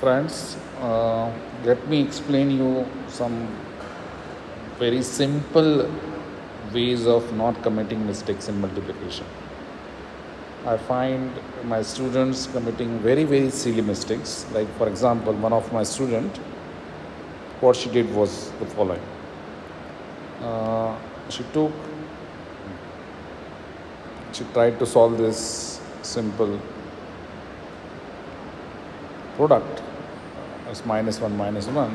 Friends, let me explain you some very simple ways of not committing mistakes in multiplication. I find my students committing very silly mistakes. Like for example, one of my student, what she did was the following. She tried to solve this simple product as -1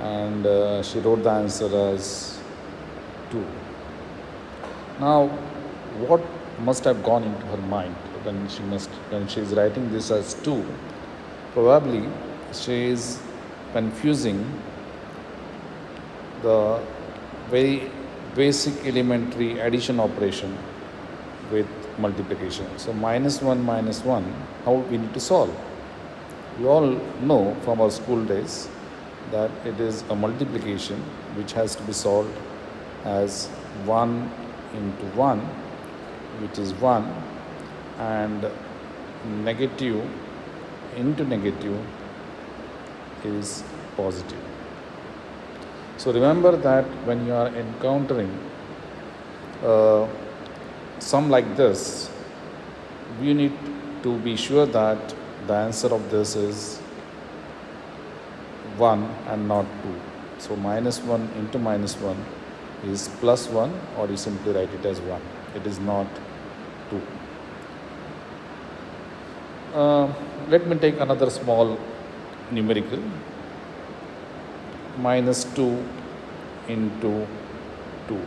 and she wrote the answer as 2. Now what must have gone into her mind when she is writing this as 2? Probably she is confusing the very basic elementary addition operation with multiplication. So -1, how we need to solve? We all know from our school days that it is a multiplication which has to be solved as 1 into 1, which is 1, and negative into negative is positive. So remember that when you are encountering sum like this, you need to be sure that the answer of this is 1 and not 2. So -1 into -1 is +1, or you simply write it as 1. It is not 2. Let me take another small numerical. -2 into 2.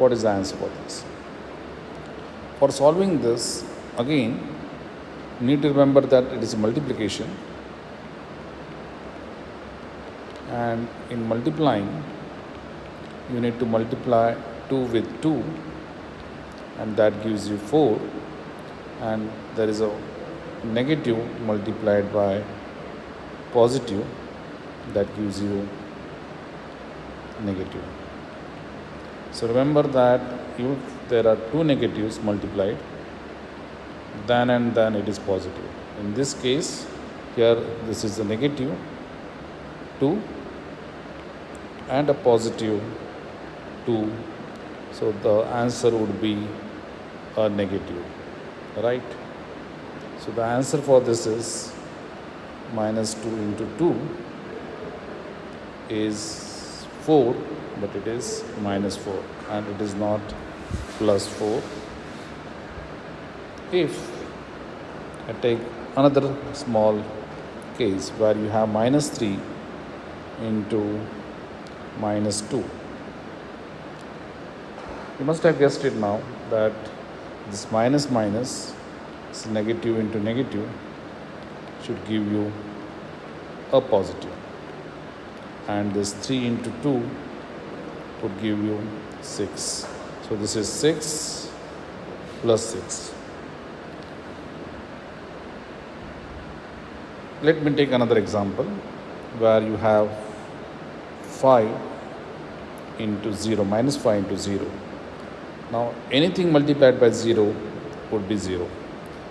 What is the answer for this? For solving this, again, you need to remember that it is a multiplication, and in multiplying you need to multiply 2 with 2, and that gives you 4, and there is a negative multiplied by positive, that gives you negative. So remember that if there are two negatives multiplied, then it is positive. In this case, here this is a negative 2 and a positive 2. So the answer would be a negative, right? So the answer for this is -2 into 2 is 4, but it is -4, and it is not +4. If I take another small case where you have -3 into -2, you must have guessed it now that this minus is negative into negative should give you a positive, and this 3 into 2 would give you 6. So this is 6 plus 6. Let me take another example where you have 5 into 0, -5 into 0. Now anything multiplied by 0 would be 0.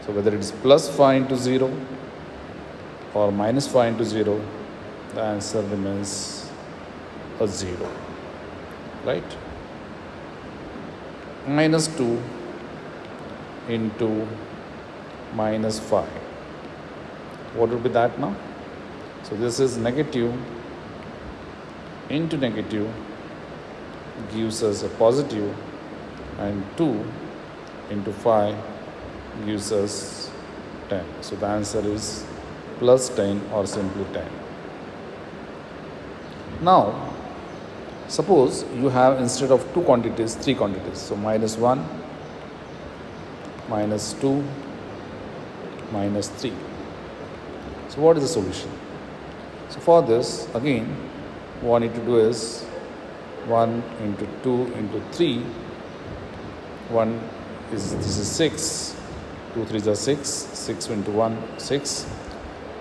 So whether it is +5 into 0 or -5 into 0, the answer remains a 0, right? -2 into -5. What would be that now? So this is negative into negative gives us a positive, and 2 into 5 gives us 10. So the answer is +10 or simply 10. Now suppose you have, instead of 2 quantities, 3 quantities. So -1, -2, -3. So what is the solution? So for this, again, what I need to do is 1 into 2 into 3. This is 6. 2 3s are 6. 6 into 1, 6.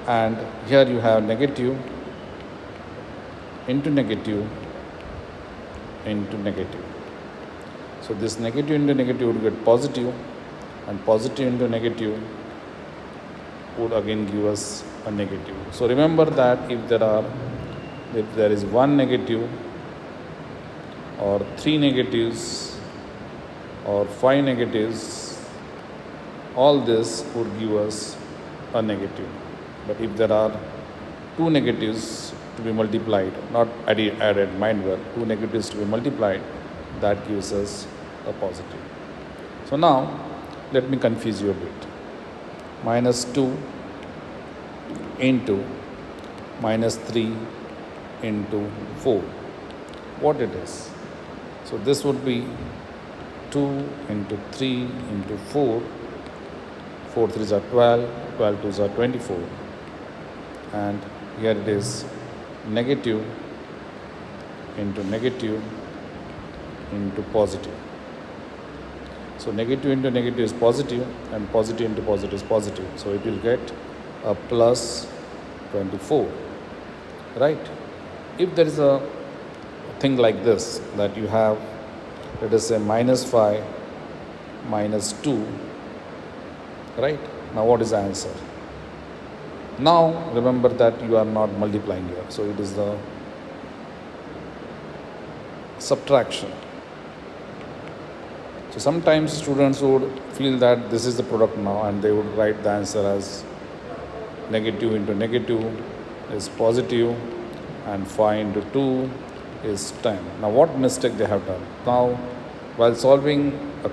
And here you have negative into negative into negative. So this negative into negative would get positive, and positive into negative would again give us a negative. So remember that if there is one negative or three negatives or five negatives, all this would give us a negative. But if there are two negatives to be multiplied, not added, mind well, two negatives to be multiplied, that gives us a positive. So now let me confuse you a bit. Minus 2 into minus 3 into 4. What it is? So this would be 2 into 3 into 4. 4 3s are 12, 12 2s are 24. And here it is negative into negative into positive. So negative into negative is positive and positive into positive is positive. So it will get a plus 24, right? If there is a thing like this, that you have, let us say, minus 5 minus 2, right? Now what is the answer? Now remember that you are not multiplying here, so it is the subtraction. So sometimes students would feel that this is the product now, and they would write the answer as negative into negative is positive and 5 into 2 is 10. Now what mistake they have done? Now while solving a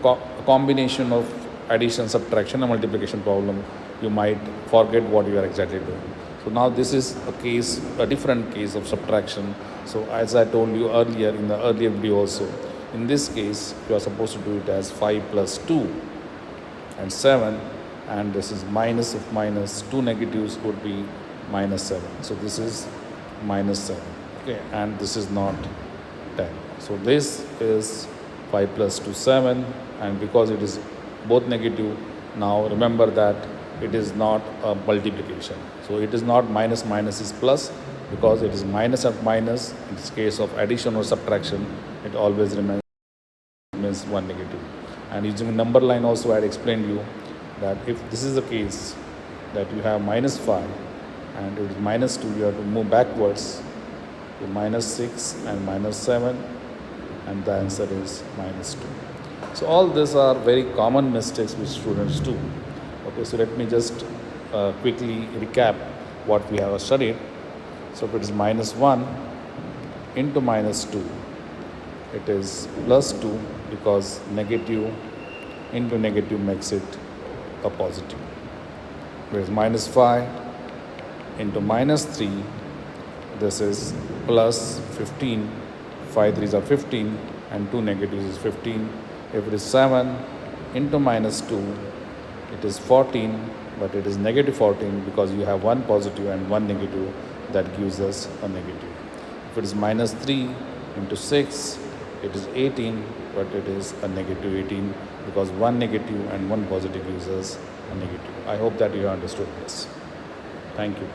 combination of addition, subtraction and multiplication problem, you might forget what you are exactly doing. So now this is a different case of subtraction. So as I told you earlier in the earlier video also, in this case you are supposed to do it as 5 plus 2 and 7, and this is minus of minus, two negatives would be minus 7. So this is minus 7, okay, and this is not 10. So this is 5 plus 2 7, and because it is both negative, now remember that it is not a multiplication. So it is not minus minus is plus, because it is minus of minus. In this case of addition or subtraction, it always remains one negative. And using number line also, I had explained you that if this is the case that you have minus 5 and it is minus 2, you have to move backwards to minus 6 and minus 7, and the answer is minus 2. So all these are very common mistakes which students do. Okay, so let me just quickly recap what we have studied. So if it is minus 1 into minus 2, it is plus 2, because negative into negative makes it a positive. Whereas minus 5 into minus 3, this is plus 15. 5 3s are 15 and 2 negatives is 15. If it is 7 into minus 2, it is 14, but it is negative 14 because you have one positive and one negative, that gives us a negative. If it is minus 3 into 6, it is 18, but it is a negative 18 because one negative and one positive gives us a negative. I hope that you understood this. Thank you.